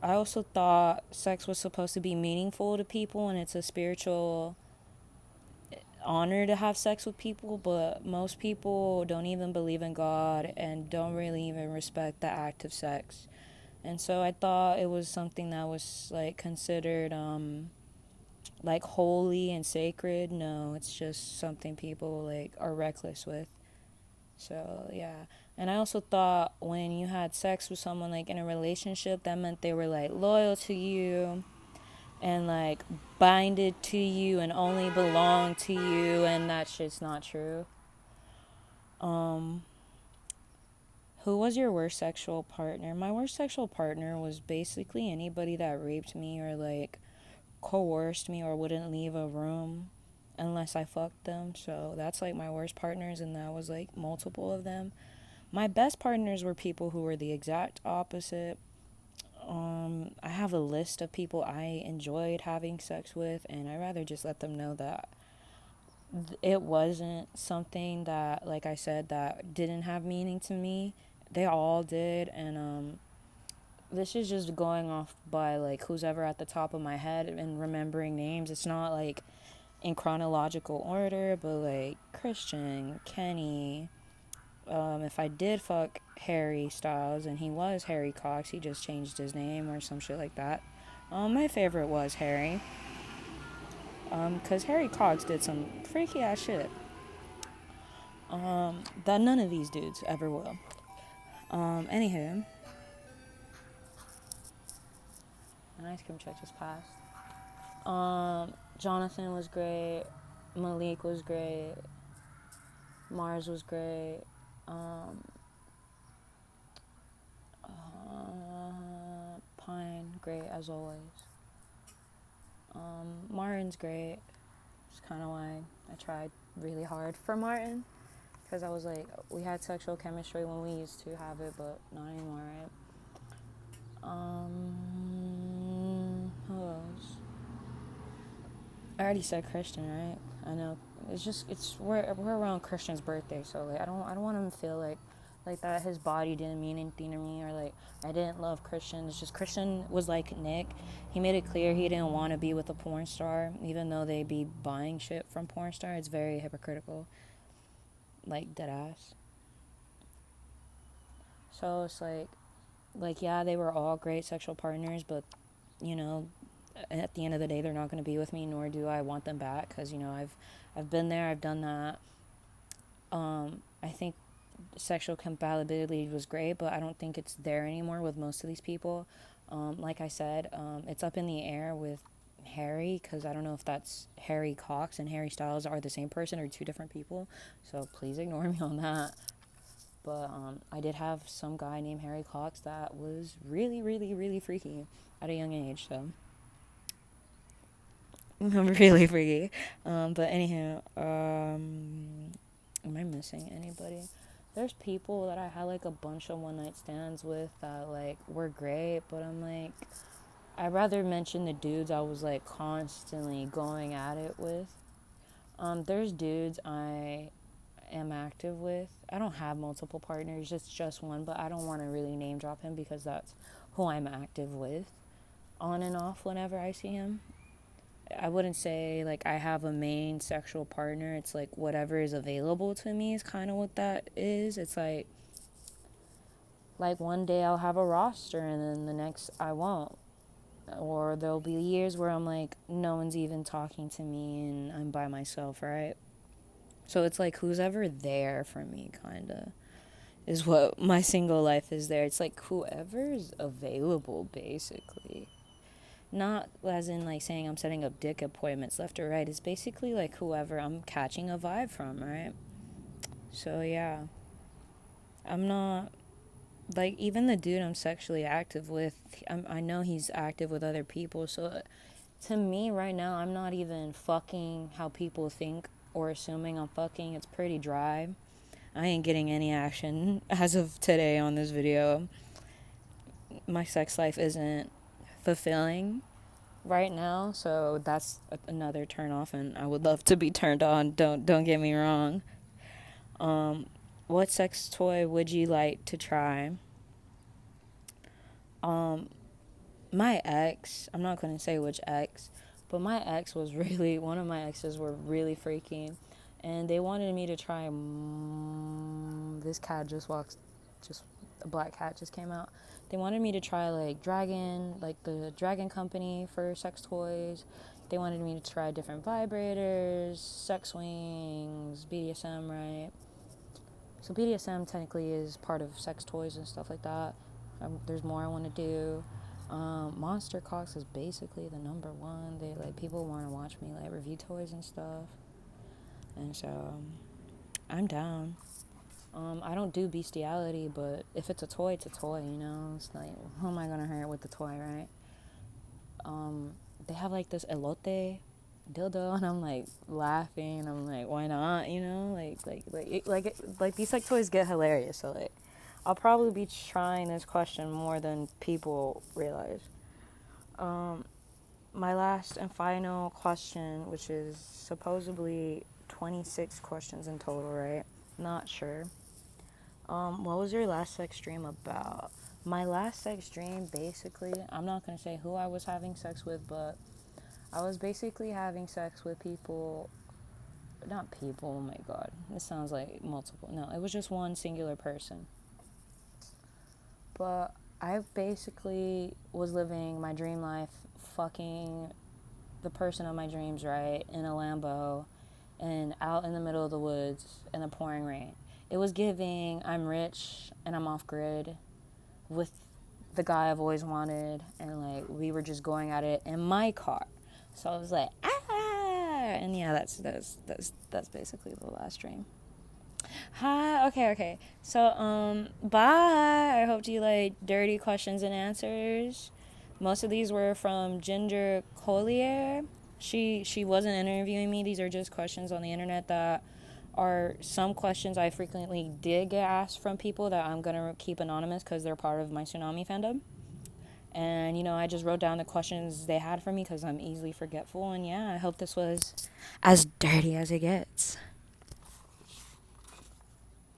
also thought sex was supposed to be meaningful to people, and it's a spiritual honor to have sex with people, but most people don't even believe in God and don't really even respect the act of sex. And so I thought it was something that was like considered like holy and sacred. No, it's just something people like are reckless with. So yeah. And I also thought when you had sex with someone like in a relationship, that meant they were like loyal to you and like binded to you and only belong to you, and that shit's not true. um who was your worst sexual partner? My worst sexual partner was basically anybody that raped me or like coerced me or wouldn't leave a room unless I fucked them. So that's like my worst partners, and that was like multiple of them. My best partners were people who were the exact opposite. I have a list of people I enjoyed having sex with, and I rather just let them know that it wasn't something that, like I said, that didn't have meaning to me. They all did, and this is just going off by like who's ever at the top of my head and remembering names. It's not like in chronological order, but like Christian, Kenny. If I did fuck Harry Styles and he was Harry Cox, he just changed his name or some shit like that. My favorite was Harry. Cause Harry Cox did some freaky ass shit. That none of these dudes ever will. Anywho, an ice cream truck just passed. Jonathan was great. Malik was great. Mars was great. Um, Pine, great as always. Martin's great. It's kind of why I tried really hard for Martin, because I was like, we had sexual chemistry when we used to have it, but not anymore, right? Who else? I already said Christian, right? I know. It's just we're around Christian's birthday, so like I don't want him to feel like that his body didn't mean anything to me, or like I didn't love Christian. It's just Christian was like Nick. He made it clear he didn't want to be with a porn star, even though they be buying shit from porn star. It's very hypocritical, like dead ass. So it's like yeah, they were all great sexual partners, but you know, at the end of the day, they're not going to be with me, nor do I want them back, because I've been there, I've done that. I think sexual compatibility was great, but I don't think it's there anymore with most of these people. Like I said, it's up in the air with Harry, because I don't know if that's Harry Cox and Harry Styles are the same person or two different people. So please ignore me on that. But I did have some guy named Harry Cox that was really, really, really freaky at a young age. So really freaky. But anyhow, am I missing anybody? There's people that I had like a bunch of one night stands with that like were great, but I'm like, I'd rather mention the dudes I was like constantly going at it with. There's dudes I am active with. I don't have multiple partners, just one, but I don't want to really name drop him because that's who I'm active with on and off whenever I see him. I wouldn't say like I have a main sexual partner. It's like whatever is available to me is kind of what that is. It's like one day I'll have a roster and then the next I won't. Or there'll be years where I'm like no one's even talking to me and I'm by myself, right? So it's like who's ever there for me kind of is what my single life is there. It's like whoever's available basically. Not as in like saying I'm setting up dick appointments left or right. It's basically like whoever I'm catching a vibe from, right? So yeah. I'm not like even the dude I'm sexually active with, I know he's active with other people. So to me right now, I'm not even fucking how people think or assuming I'm fucking. It's pretty dry. I ain't getting any action as of today on this video. My sex life isn't fulfilling right now, so that's another turn off, and I would love to be turned on. Don't get me wrong. What sex toy would you like to try? My ex, I'm not going to say which ex, but my ex was really, one of my exes were really freaky, and they wanted me to try, this cat just a black cat just came out. They wanted me to try like Dragon, like the Dragon company for sex toys. They wanted me to try different vibrators, sex swings, BDSM, right? So BDSM technically is part of sex toys and stuff like that. There's more I want to do. Monster Cox is basically the number one. They like people want to watch me like review toys and stuff, and so I'm down. I don't do bestiality, but if it's a toy, it's a toy. You know, it's like who am I gonna hurt with the toy, right? They have like this elote dildo, and I'm like laughing, and I'm like, why not? You know, like these like toys get hilarious. So like, I'll probably be trying this question more than people realize. My last and final question, which is supposedly 26 questions in total, right? Not sure. What was your last sex dream about? My last sex dream, basically, I'm not going to say who I was having sex with, but I was basically having sex with people, not people, oh my god, this sounds like multiple, no, it was just one singular person. But I basically was living my dream life, fucking the person of my dreams, right, in a Lambo, and out in the middle of the woods in the pouring rain. It was giving, I'm rich and I'm off grid with the guy I've always wanted, and like we were just going at it in my car. So I was like, and yeah, that's basically the last dream. Hi, okay. So bye. I hope you like dirty questions and answers. Most of these were from Ginger Collier. She wasn't interviewing me. These are just questions on the internet that are some questions I frequently did get asked from people that I'm going to keep anonymous because they're part of my Tsunami fandom. And, you know, I just wrote down the questions they had for me because I'm easily forgetful. And, yeah, I hope this was as dirty as it gets.